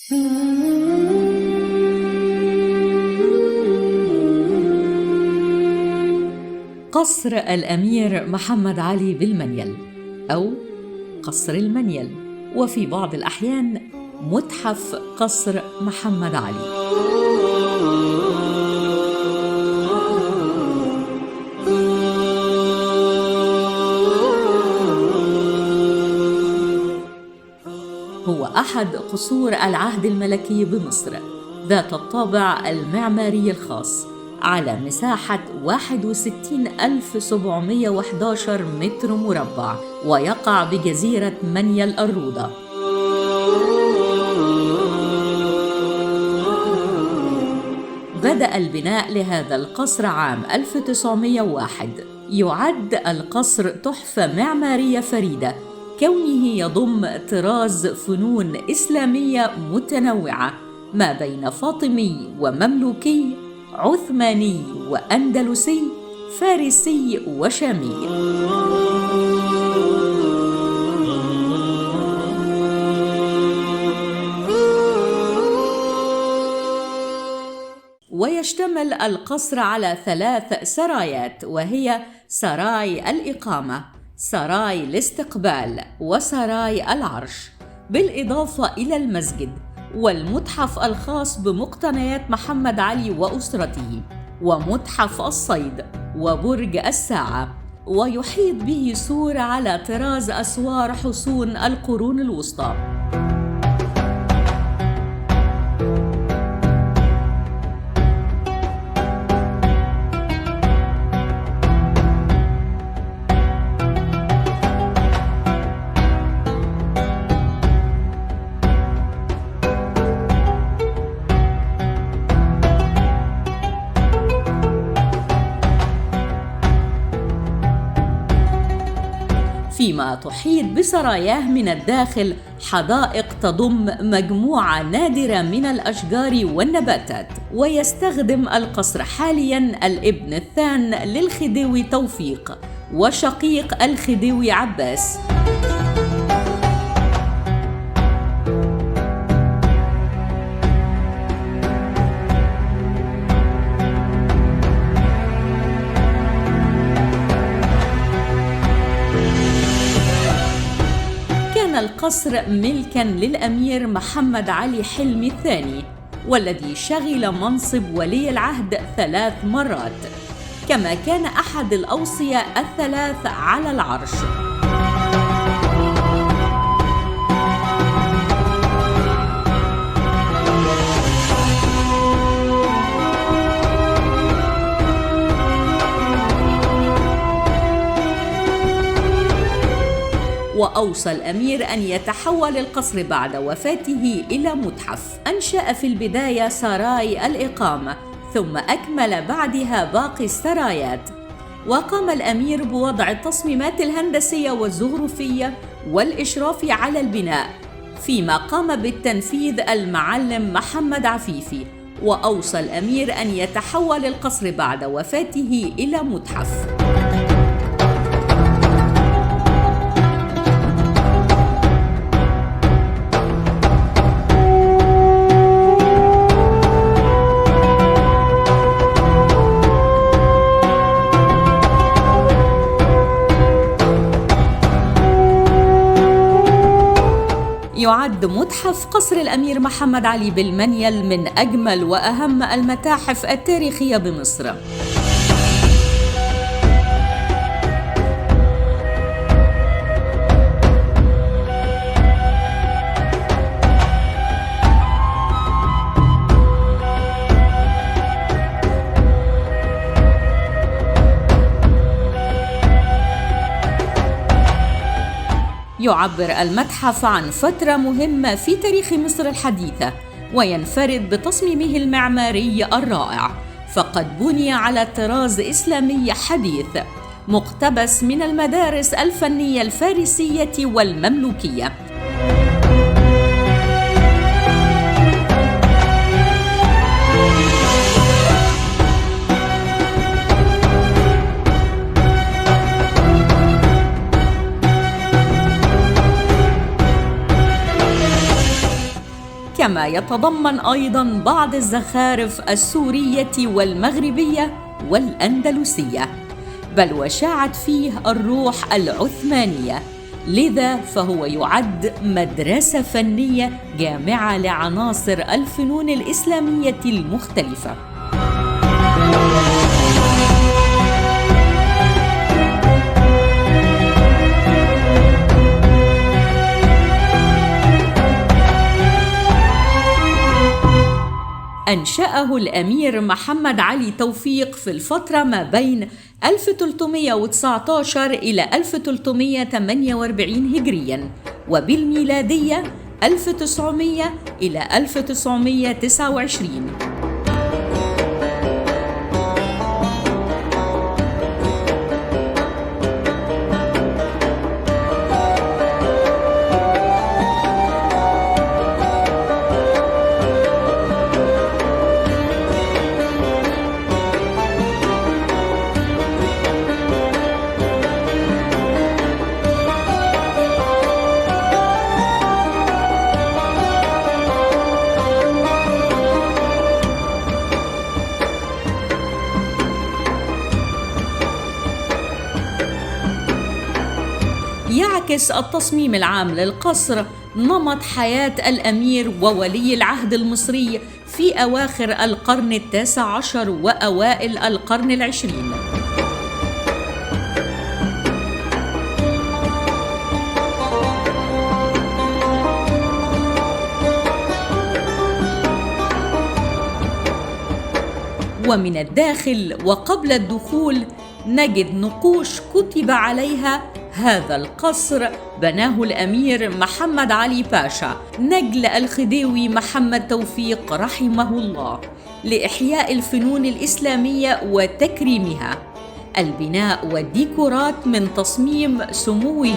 قصر الأمير محمد علي بالمنيل أو قصر المنيل، وفي بعض الأحيان متحف قصر محمد علي. هو أحد قصور العهد الملكي بمصر ذات الطابع المعماري الخاص، على مساحة 61,711 متر مربع، ويقع بجزيرة منيل الروضة. بدأ البناء لهذا القصر عام 1901. يعد القصر تحفة معمارية فريدة، كونه يضم طراز فنون إسلامية متنوعة ما بين فاطمي ومملوكي، عثماني وأندلسي، فارسي وشامي. ويشتمل القصر على 3 سرايات، وهي سراي الإقامة، سراي الاستقبال، وسراي العرش، بالإضافة إلى المسجد والمتحف الخاص بمقتنيات محمد علي وأسرته، ومتحف الصيد، وبرج الساعة، ويحيط به سور على طراز أسوار حصون القرون الوسطى. فيما تحيط بسراياه من الداخل حدائق تضم مجموعة نادرة من الأشجار والنباتات. ويستخدم القصر حالياً الابن الثان للخديوي توفيق وشقيق الخديوي عباس. القصر ملكاً للأمير محمد علي حلمي الثاني، والذي شغل منصب ولي العهد 3 مرات، كما كان أحد الأوصياء ال3 على العرش. وأوصى الأمير أن يتحول القصر بعد وفاته إلى متحف. أنشأ في البداية سراي الإقامة، ثم أكمل بعدها باقي السرايات. وقام الأمير بوضع التصميمات الهندسية والزخرفية والإشراف على البناء، فيما قام بالتنفيذ المعلم محمد عفيفي. وأوصى الأمير أن يتحول القصر بعد وفاته إلى متحف. يعد متحف قصر الأمير محمد علي بالمنيل من أجمل وأهم المتاحف التاريخية بمصر. يعبر المتحف عن فترة مهمة في تاريخ مصر الحديثة، وينفرد بتصميمه المعماري الرائع، فقد بني على طراز إسلامي حديث مقتبس من المدارس الفنية الفارسية والمملوكية. كما يتضمن أيضاً بعض الزخارف السورية والمغربية والأندلسية، بل وشاعت فيه الروح العثمانية، لذا فهو يعد مدرسة فنية جامعة لعناصر الفنون الإسلامية المختلفة. أنشأه الأمير محمد علي توفيق في الفترة ما بين 1319 إلى 1348 هجرياً، وبالميلادية 1900 إلى 1929. يعكس التصميم العام للقصر نمط حياة الأمير وولي العهد المصري في أواخر القرن التاسع عشر وأوائل القرن العشرين. ومن الداخل وقبل الدخول نجد نقوش كتب عليها: هذا القصر بناه الأمير محمد علي باشا نجل الخديوي محمد توفيق رحمه الله لإحياء الفنون الإسلامية وتكريمها. البناء والديكورات من تصميم سموه.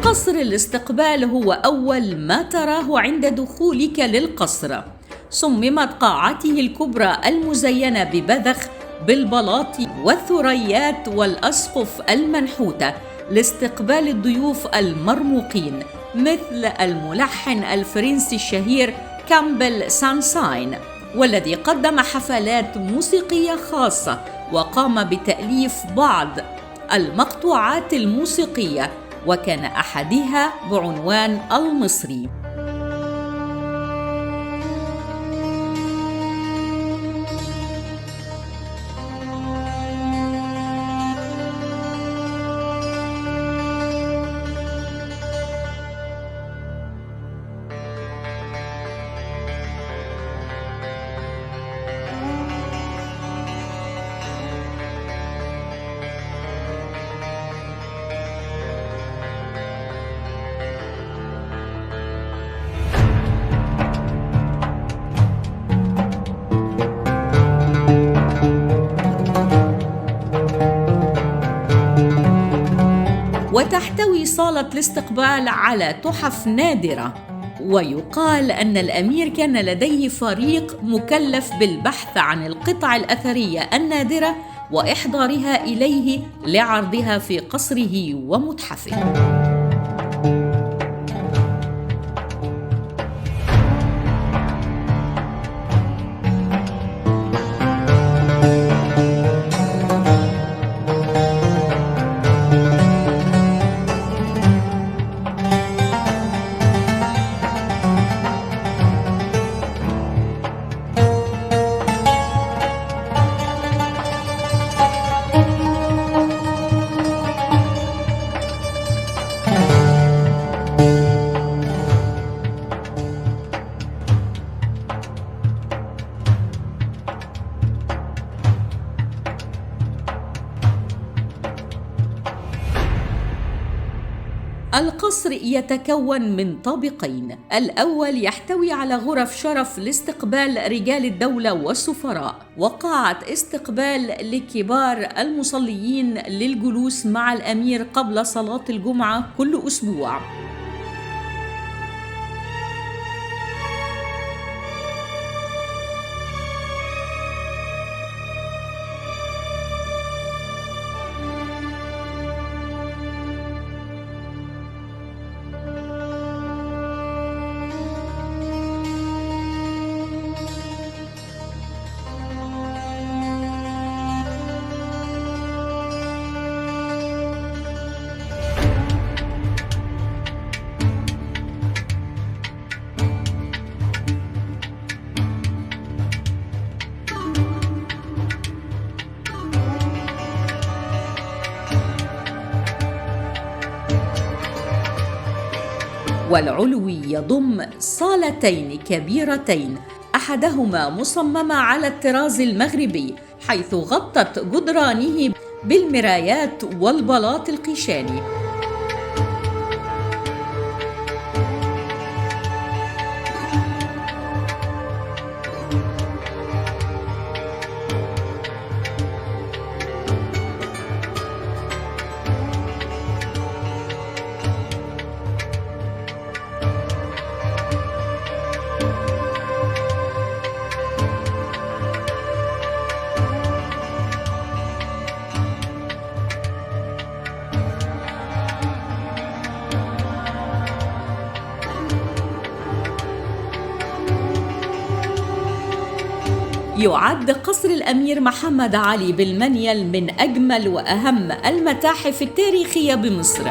قصر الاستقبال هو أول ما تراه عند دخولك للقصر. صممت قاعته الكبرى المزينة ببذخ بالبلاط والثريات والأسقف المنحوتة لاستقبال الضيوف المرموقين، مثل الملحن الفرنسي الشهير كامبل سانساين، والذي قدم حفلات موسيقية خاصة وقام بتأليف بعض المقطوعات الموسيقية، وكان أحدها بعنوان المصري. وتحتوي صالة الاستقبال على تحف نادرة، ويقال أن الأمير كان لديه فريق مكلف بالبحث عن القطع الأثرية النادرة وإحضارها إليه لعرضها في قصره ومتحفه. القصر يتكون من طابقين، الأول يحتوي على غرف شرف لاستقبال رجال الدولة والسفراء، وقاعة استقبال لكبار المصليين للجلوس مع الأمير قبل صلاة الجمعة كل أسبوع. والعلوي يضم صالتين كبيرتين، أحدهما مصممة على الطراز المغربي حيث غطت جدرانه بالمرايات والبلاط القيشاني. يعد قصر الأمير محمد علي بالمنيل من أجمل وأهم المتاحف التاريخية بمصر.